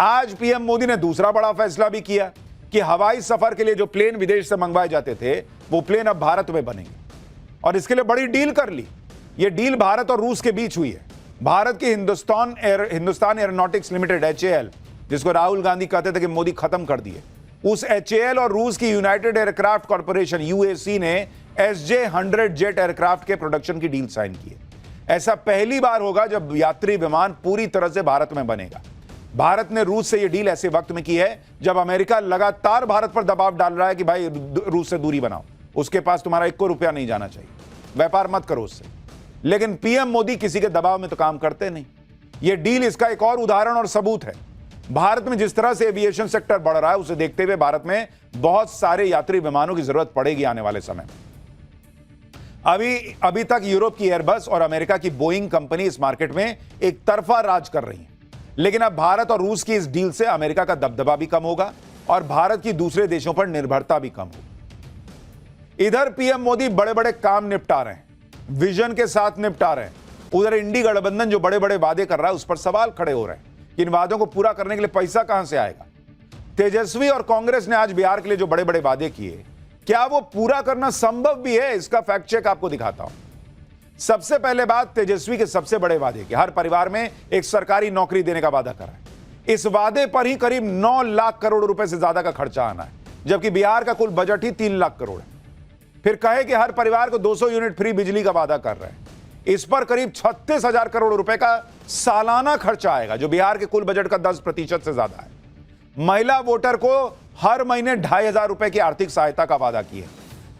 आज पीएम मोदी ने दूसरा बड़ा फैसला भी किया कि हवाई सफर के लिए जो प्लेन विदेश से मंगवाए जाते थे वो प्लेन अब भारत में बनेंगे और इसके लिए बड़ी डील कर ली। ये डील भारत और रूस के बीच हुई है। भारत की हिंदुस्तान एरोनॉटिक्स लिमिटेड HAL, जिसको राहुल गांधी कहते थे कि मोदी खत्म कर दिए, उस HAL और रूस की यूनाइटेड एयरक्राफ्ट कॉर्पोरेशन UAC ने SJ-100 जेट एयरक्राफ्ट के प्रोडक्शन की डील साइन की है। ऐसा पहली बार होगा जब यात्री विमान पूरी तरह से भारत में बनेगा। भारत ने रूस से यह डील ऐसे वक्त में की है जब अमेरिका लगातार भारत पर दबाव डाल रहा है कि भाई रूस से दूरी बनाओ, उसके पास तुम्हारा 1 रुपया नहीं जाना चाहिए, व्यापार मत करो उससे। लेकिन पीएम मोदी किसी के दबाव में तो काम करते नहीं। यह डील इसका एक और उदाहरण और सबूत है। भारत में जिस तरह से एविएशन सेक्टर बढ़ रहा है उसे देखते हुए भारत में बहुत सारे यात्री विमानों की जरूरत पड़ेगी आने वाले समय में। अभी तक यूरोप की एयरबस और अमेरिका की बोइंग कंपनी इस मार्केट में एक तरफा राज कर रही है, लेकिन अब भारत और रूस की इस डील से अमेरिका का दबदबा भी कम होगा और भारत की दूसरे देशों पर निर्भरता भी कम होगी। इधर पीएम मोदी बड़े बड़े काम निपटा रहे हैं, विजन के साथ निपटा रहे हैं। उधर इंडी गठबंधन जो बड़े बड़े वादे कर रहा है उस पर सवाल खड़े हो रहे हैं कि इन वादों को पूरा करने के लिए पैसा कहां से आएगा। तेजस्वी और कांग्रेस ने आज बिहार के लिए जो बड़े बड़े वादे किए, क्या वो पूरा करना संभव भी है? इसका फैक्ट चेक आपको दिखाता हूं। सबसे पहले बात तेजस्वी के सबसे बड़े वादे की, हर परिवार में एक सरकारी नौकरी देने का वादा कर रहा है। इस वादे पर ही करीब 9 लाख करोड़ रुपए से ज्यादा का खर्चा आना है, जबकि बिहार का कुल बजट ही 3 लाख करोड़ है। फिर कहे कि हर परिवार को 200 यूनिट फ्री बिजली का वादा कर रहे हैं। इस पर करीब 36,000 करोड़ रुपए का सालाना खर्चा आएगा, जो बिहार के कुल बजट का 10% से ज्यादा है। महिला वोटर को हर महीने 2,500 रुपए की आर्थिक सहायता का वादा किया।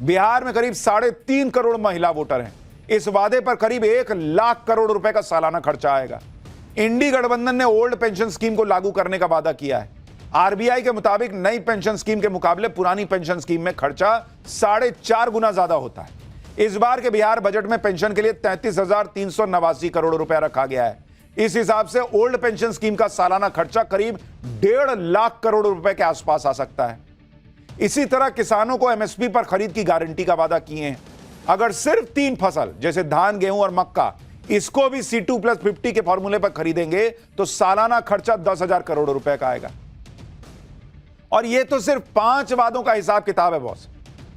बिहार में करीब 3.5 करोड़ महिला वोटर हैं। इस वादे पर करीब 1 लाख करोड़ रुपए का सालाना खर्चा आएगा। इंडी गठबंधन ने ओल्ड पेंशन स्कीम को लागू करने का वादा किया है। आरबीआई के मुताबिक नई पेंशन स्कीम के मुकाबले पुरानी पेंशन स्कीम में खर्चा 4.5 गुना ज्यादा होता है। इस बार के बिहार बजट में पेंशन के लिए 33,389 करोड़ रुपया रखा गया है। इस हिसाब से ओल्ड पेंशन स्कीम का सालाना खर्चा करीब 1.5 लाख करोड़ रुपए के आसपास आ सकता है। इसी तरह किसानों को एमएसपी पर खरीद की गारंटी का वादा किए हैं। अगर सिर्फ 3 फसल जैसे धान, गेहूं और मक्का, इसको भी C2+50 के फॉर्मूले पर खरीदेंगे तो सालाना खर्चा 10,000 करोड़ रुपए का आएगा। और यह तो सिर्फ 5 वादों का हिसाब किताब है बॉस।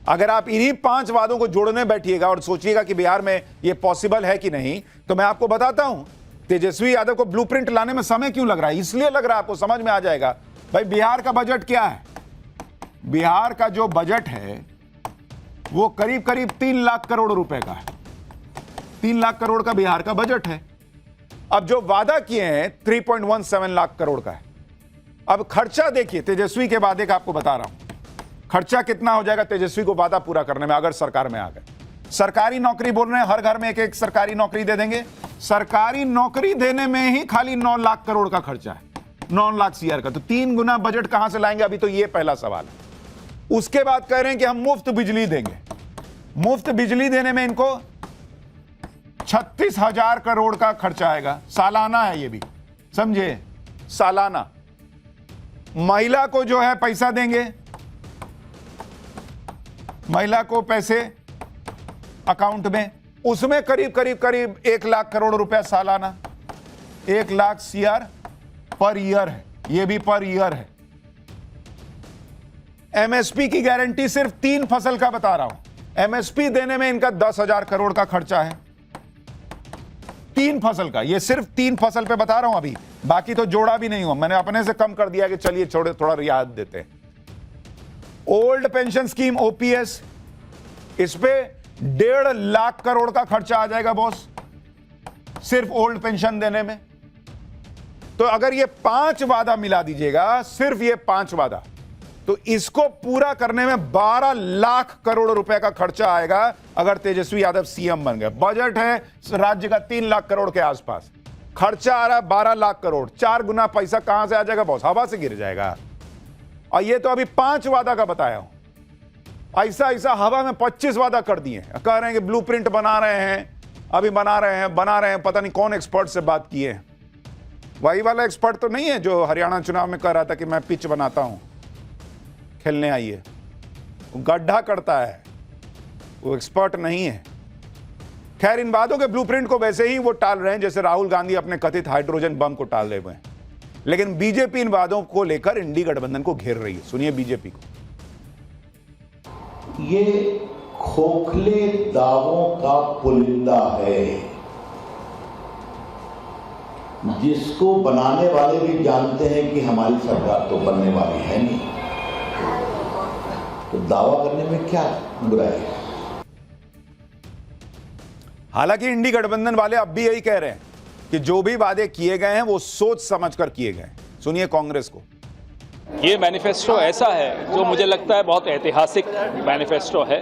अगर आप इन्हीं 5 वादों को जोड़ने बैठिएगा और सोचिएगा कि बिहार में यह पॉसिबल है कि नहीं, तो मैं आपको बताता हूं तेजस्वी यादव को ब्लूप्रिंट लाने में समय क्यों लग रहा है। इसलिए लग रहा है, आपको समझ में आ जाएगा। भाई बिहार का बजट क्या है? बिहार का जो बजट है वो करीब करीब 3 लाख करोड़ रुपए का है। 3 लाख करोड़ का बिहार का बजट है। अब जो वादा किए हैं 3.17 लाख करोड़ का है। अब खर्चा देखिए, तेजस्वी के वादे का आपको बता रहा हूं खर्चा कितना हो जाएगा तेजस्वी को वादा पूरा करने में, अगर सरकार में आ गए। सरकारी नौकरी बोल रहे हैं, हर घर में एक एक सरकारी नौकरी दे देंगे। सरकारी नौकरी देने में ही खाली 9 लाख करोड़ का खर्चा है, 9 लाख CR का। तो 3 गुना बजट कहां से लाएंगे? अभी तो ये पहला सवाल है। उसके बाद कह रहे हैं कि हम मुफ्त बिजली देंगे। मुफ्त बिजली देने में इनको 36,000 करोड़ का खर्चा आएगा। सालाना है ये भी, समझे, सालाना। महिला को जो है पैसा देंगे, महिला को पैसे अकाउंट में, उसमें करीब 1 लाख करोड़ रुपया सालाना। 1 लाख CR पर ईयर है, ये भी पर ईयर है। एमएसपी की गारंटी सिर्फ 3 फसल का बता रहा हूं। एमएसपी देने में इनका 10,000 करोड़ का खर्चा है, 3 फसल का। ये सिर्फ 3 फसल पे बता रहा हूं अभी, बाकी तो जोड़ा भी नहीं हुआ। मैंने अपने से कम कर दिया कि चलिए छोड़े, थोड़ा रियायत देते हैं। ओल्ड पेंशन स्कीम OPS, इस पे 1.5 लाख करोड़ का खर्चा आ जाएगा बॉस, सिर्फ ओल्ड पेंशन देने में। तो अगर ये 5 वादा मिला दीजिएगा, सिर्फ ये 5 वादा, तो इसको पूरा करने में 12 लाख करोड़ रुपए का खर्चा आएगा अगर तेजस्वी यादव CM बन गए। बजट है राज्य का 3 लाख करोड़ के आसपास, खर्चा आ रहा है 12 लाख करोड़। 4 गुना पैसा कहां से आ जाएगा बॉस? हवा से गिर जाएगा। और ये तो अभी 5 वादा का बताया हूं। ऐसा हवा में 25 वादा कर दिए। कह रहे हैं कि ब्लूप्रिंट बना रहे हैं, अभी बना रहे हैं। पता नहीं कौन एक्सपर्ट से बात किए हैं। वही वाला एक्सपर्ट तो नहीं है जो हरियाणा चुनाव में कह रहा था कि मैं पिच बनाता हूं, खेलने आइए। गड्ढा करता है, वो एक्सपर्ट नहीं है। खैर, इन वादों के ब्लूप्रिंट को वैसे ही वो टाल रहे हैं जैसे राहुल गांधी अपने कथित हाइड्रोजन बम को टाल रहे हुए हैं। लेकिन बीजेपी इन वादों को लेकर इंडी गठबंधन को घेर रही है। सुनिए बीजेपी को। ये खोखले दावों का पुलिंदा है, जिसको बनाने वाले भी जानते हैं कि हमारी सरकार तो बनने वाली है नहीं, तो दावा करने में क्या बुराई है। हालांकि इंडी गठबंधन वाले अब भी यही कह रहे हैं कि जो भी वादे किए गए हैं वो सोच समझकर किए गए। सुनिए कांग्रेस को। ये मैनिफेस्टो ऐसा है जो मुझे लगता है बहुत ऐतिहासिक मैनिफेस्टो है,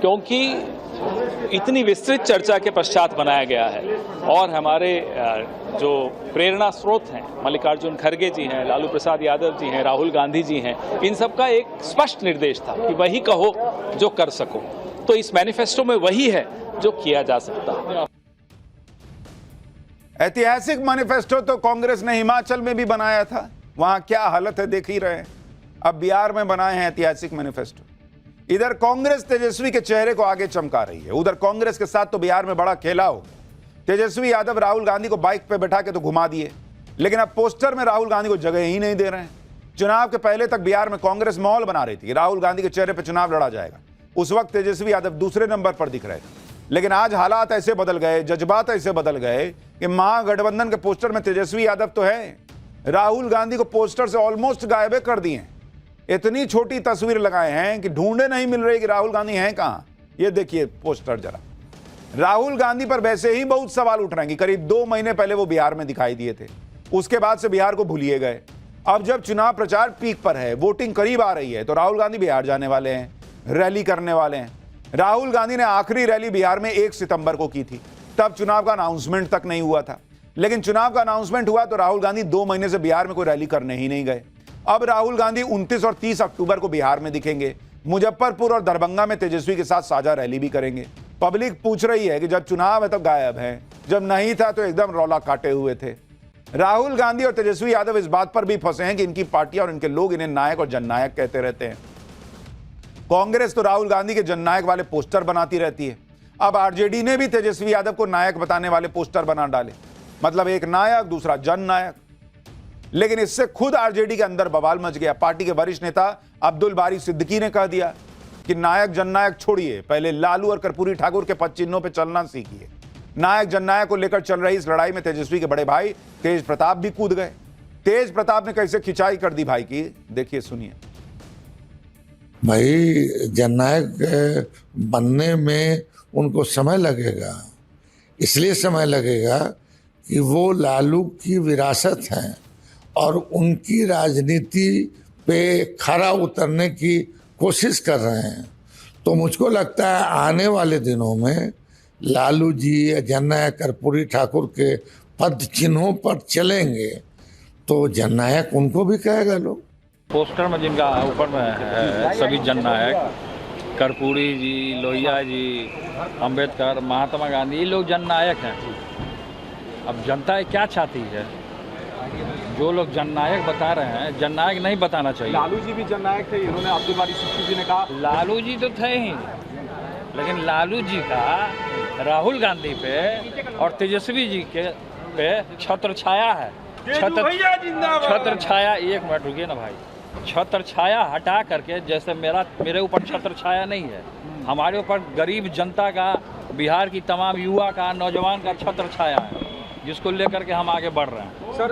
क्योंकि इतनी विस्तृत चर्चा के पश्चात बनाया गया है और हमारे जो प्रेरणा स्रोत हैं, मल्लिकार्जुन खड़गे जी हैं, लालू प्रसाद यादव जी हैं, राहुल गांधी जी हैं, इन सबका एक स्पष्ट निर्देश था कि वही कहो जो कर सको। तो इस मैनिफेस्टो में वही है जो किया जा सकता है। ऐतिहासिक मैनिफेस्टो तो कांग्रेस ने हिमाचल में भी बनाया था, वहां क्या हालत है देख ही रहे हैं। अब बिहार में बनाए हैं ऐतिहासिक मैनिफेस्टो। इधर कांग्रेस तेजस्वी के चेहरे को आगे चमका रही है, उधर कांग्रेस के साथ तो बिहार में बड़ा खेला हो गया। तेजस्वी यादव राहुल गांधी को बाइक पे बैठा के तो घुमा दिए, लेकिन अब पोस्टर में राहुल गांधी को जगह ही नहीं दे रहे हैं। चुनाव के पहले तक बिहार में कांग्रेस माहौल बना रही थी, राहुल गांधी के चेहरे पर चुनाव लड़ा जाएगा। उस वक्त तेजस्वी यादव दूसरे नंबर पर दिख रहे थे, लेकिन आज हालात ऐसे बदल गए, जज्बात ऐसे बदल गए कि महागठबंधन के पोस्टर में तेजस्वी यादव तो है, राहुल गांधी को पोस्टर से ऑलमोस्ट गायब कर दिए। इतनी छोटी तस्वीर लगाए हैं कि ढूंढे नहीं मिल रही कि राहुल गांधी हैं कहां। ये देखिए पोस्टर जरा। राहुल गांधी पर वैसे ही बहुत सवाल उठ रहे हैं कि करीब 2 महीने पहले वो बिहार में दिखाई दिए थे, उसके बाद से बिहार को भूलिए गए। अब जब चुनाव प्रचार पीक पर है, वोटिंग करीब आ रही है, तो राहुल गांधी बिहार जाने वाले हैं, रैली करने वाले हैं। राहुल गांधी ने आखिरी रैली बिहार में 1 सितंबर को की थी, तब चुनाव का अनाउंसमेंट तक नहीं हुआ था। लेकिन चुनाव का अनाउंसमेंट हुआ तो राहुल गांधी 2 महीने से बिहार में कोई रैली करने ही नहीं गए। अब राहुल गांधी 29 और 30 अक्टूबर को बिहार में दिखेंगे, मुजफ्फरपुर और दरभंगा में तेजस्वी के साथ साझा रैली भी करेंगे। पब्लिक पूछ रही है कि जब चुनाव है तब गायब है, जब नहीं था तो एकदम रौला काटे हुए थे। राहुल गांधी और तेजस्वी यादव इस बात पर भी फंसे हैं कि इनकी पार्टियां और इनके लोग इन्हें नायक और जननायक कहते रहते हैं। कांग्रेस तो राहुल गांधी के जननायक वाले पोस्टर बनाती रहती है। अब आरजेडी ने भी तेजस्वी यादव को नायक बताने वाले पोस्टर बना डाले, मतलब एक नायक दूसरा जननायक। लेकिन इससे खुद आरजेडी के अंदर बवाल मच गया। पार्टी के वरिष्ठ नेता अब्दुल बारी सिद्दीकी ने कह दिया कि नायक जननायक छोड़िए, पहले लालू और कर्पूरी ठाकुर के पद चिन्हों पर चलना सीखिए। नायक जननायक को लेकर चल रही इस लड़ाई में तेजस्वी के बड़े भाई तेज प्रताप भी कूद गए। तेज प्रताप ने कैसे खिंचाई कर दी भाई की, देखिए सुनिए। भाई जननायक बनने में उनको समय लगेगा, इसलिए समय लगेगा कि वो लालू की विरासत है और उनकी राजनीति पे खरा उतरने की कोशिश कर रहे हैं। तो मुझको लगता है आने वाले दिनों में लालू जी जननायक कर्पूरी ठाकुर के पद चिन्हों पर चलेंगे तो जननायक उनको भी कहेगा लोग। पोस्टर में जिनका ऊपर में है सभी जननायक, कर्पूरी जी, लोहिया जी, अंबेडकर, महात्मा गांधी, ये लोग जननायक हैं। अब जनता क्या चाहती है? जो लोग जननायक बता रहे हैं, जननायक नहीं बताना चाहिए। लालू जी भी जननायक थे, इन्होंने अब्दुल बारी सिद्दीकी जी ने कहा। लालू जी तो थे ही, लेकिन लालू जी का राहुल गांधी पे और तेजस्वी जी के पे छत्र छाया है। छत्र छाया, एक मिनट रुकिए ना भाई। छत्र छाया हटा करके, जैसे मेरे ऊपर छत्र छाया नहीं है, हमारे ऊपर गरीब जनता का, बिहार की तमाम युवा का, नौजवान का छत्र छाया है, जिसको लेकर के हम आगे बढ़ रहे हैं। सर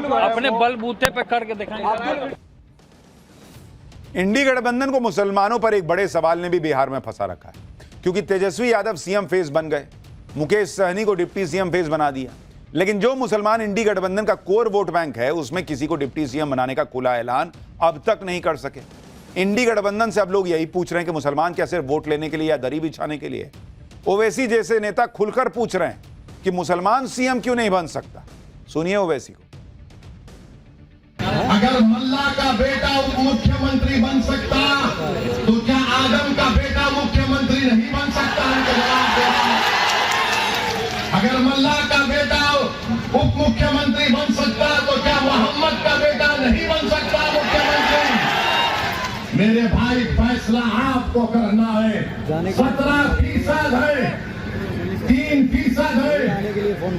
तो अपने बलबूते पे करके दिखाएंगे। इंडी गठबंधन को मुसलमानों पर एक बड़े सवाल ने भी बिहार में फंसा रखा है, क्योंकि तेजस्वी यादव सीएम फेस बन गए, मुकेश सहनी को डिप्टी सीएम फेस बना दिया। लेकिन जो मुसलमान इंडी गठबंधन का कोर वोट बैंक है, उसमें किसी को डिप्टी सीएम बनाने का खुला ऐलान अब तक नहीं कर सके। इंडी गठबंधन से अब लोग यही पूछ रहे हैं कि मुसलमान क्या सिर्फ वोट लेने के लिए या दरी बिछाने के लिए? ओवैसी जैसे नेता खुलकर पूछ रहे हैं कि मुसलमान सीएम क्यों नहीं बन सकता। सुनिए ओवैसी को। अगर मल्ला का बेटा उप मुख्यमंत्री बन सकता तो क्या आदम का बेटा मुख्यमंत्री नहीं बन सकता? अगर मल्ला का बेटा उप मुख्यमंत्री बन सकता तो क्या मोहम्मद का बेटा नहीं बन सकता मुख्यमंत्री? मेरे भाई फैसला आपको करना है। 17% है, 3% है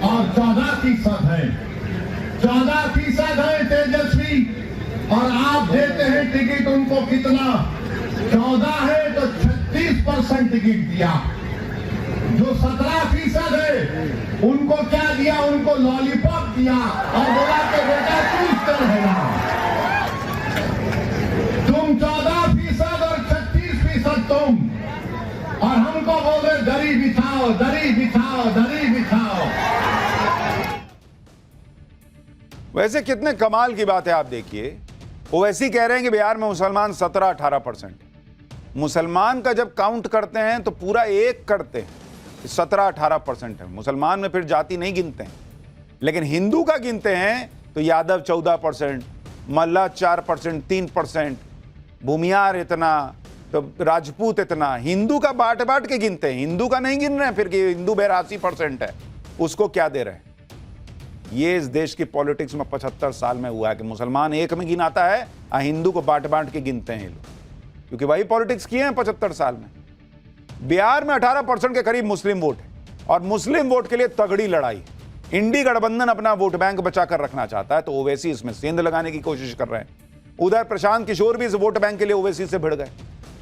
और 14% है। 14% है तेजस्वी, और आप देते हैं टिकट उनको कितना, 14 है तो 36% टिकट दिया। जो 17% है उनको क्या दिया, उनको लॉलीपॉप दिया और बोला कि बेटा चूज कर लेना। तुम 14% और 36% तुम, और हमको बोले दरी बिछाओ, दरी बिछाओ, दरी बिछाओ। वैसे कितने कमाल की बात है, आप देखिए ओवैसी कह रहे हैं कि बिहार में मुसलमान 17-18%। मुसलमान का जब काउंट करते हैं तो पूरा एक करते हैं, 17-18% है। मुसलमान में फिर जाति नहीं गिनते हैं, लेकिन हिंदू का गिनते हैं तो यादव 14%, मल्ला 4%, 3%, भूमियार इतना, तो राजपूत इतना। हिंदू का बांट बांट के गिनते हैं, हिंदू का नहीं गिन रहे हैं फिर कि हिंदू 82% है, उसको क्या दे रहे हैं। ये इस देश की पॉलिटिक्स में 75 साल में हुआ है कि मुसलमान एक में गिनाता है और हिंदू को बांट बांट के गिनते हैं ये लोग, क्योंकि वही पॉलिटिक्स किए हैं 75 साल में। बिहार में 18% के करीब मुस्लिम वोट है और मुस्लिम वोट के लिए तगड़ी लड़ाई है। इंडी गठबंधन अपना वोट बैंक बचाकर रखना चाहता है, तो ओवैसी इसमें सेंध लगाने की कोशिश कर रहे हैं। उधर प्रशांत किशोर भी इस वोट बैंक के लिए ओवैसी से भिड़ गए।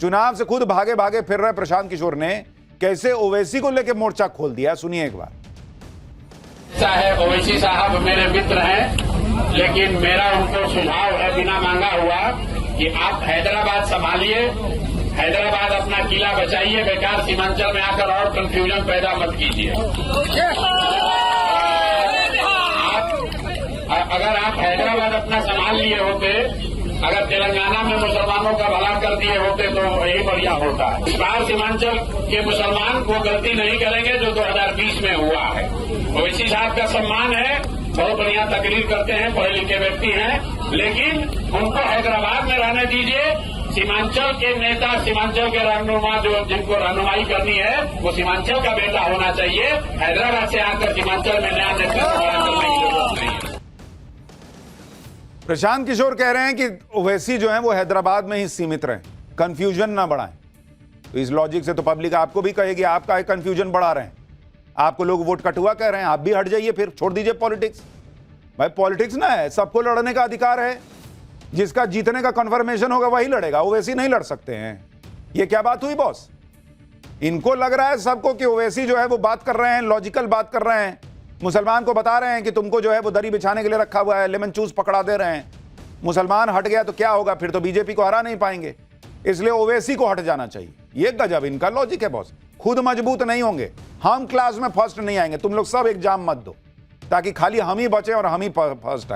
चुनाव से खुद भागे भागे फिर रहे प्रशांत किशोर ने कैसे ओवैसी को लेकर मोर्चा खोल दिया, सुनिए एक बार। चाहे ओवैसी साहब मेरे मित्र हैं, लेकिन मेरा उनको सुझाव है बिना मांगा हुआ कि आप हैदराबाद संभालिए, हैदराबाद अपना किला बचाइए, बेकार सीमांचल में आकर और कंफ्यूजन पैदा मत कीजिए। अगर आप हैदराबाद अपना संभाल लिए होते, अगर तेलंगाना में मुसलमानों का भला कर दिए होते तो यही बढ़िया होता है। इस बार सीमांचल के मुसलमान वो गलती नहीं करेंगे जो 2020 में हुआ है। ओवैसी साहब का सम्मान है, बहुत बढ़िया तकरीर करते हैं, पढ़े लिखे व्यक्ति हैं, लेकिन उनको हैदराबाद में रहने दीजिए। सीमांचल के नेता, सीमांचल के रहनुमा जो जिनको रहनुमाई करनी है वो सीमांचल का बेटा होना चाहिए। हैदराबाद से आकर सीमांचल में नया नेतृत्व करने की जरूरत नहीं है। प्रशांत किशोर कह रहे हैं कि ओवैसी जो है वो हैदराबाद में ही सीमित रहे, कंफ्यूजन ना बढ़ाएं। तो इस लॉजिक से तो पब्लिक आपको भी कहेगी आप का कंफ्यूजन बढ़ा रहे हैं, आपको लोग वोट कटुआ कह रहे हैं, आप भी हट जाइए, फिर छोड़ दीजिए पॉलिटिक्स। भाई पॉलिटिक्स ना है, सबको लड़ने का अधिकार है, जिसका जीतने का कन्फर्मेशन होगा वही लड़ेगा, ओवैसी नहीं लड़ सकते हैं। ये क्या बात हुई बॉस? इनको लग रहा है सबको कि ओवैसी जो है वो बात कर रहे हैं, लॉजिकल बात कर रहे हैं, मुसलमान को बता रहे हैं कि तुमको जो है वो दरी बिछाने के लिए रखा हुआ है, लेमन चूस पकड़ा दे रहे हैं। मुसलमान हट गया तो क्या होगा, फिर तो बीजेपी को हरा नहीं पाएंगे, इसलिए ओवैसी को हट जाना चाहिए। ये गजब इनका लॉजिक है बॉस। खुद मजबूत नहीं होंगे, हम क्लास में फर्स्ट नहीं आएंगे, तुम लोग सब एग्जाम मत दो ताकि खाली हम ही बचे और हम ही फर्स्ट आए।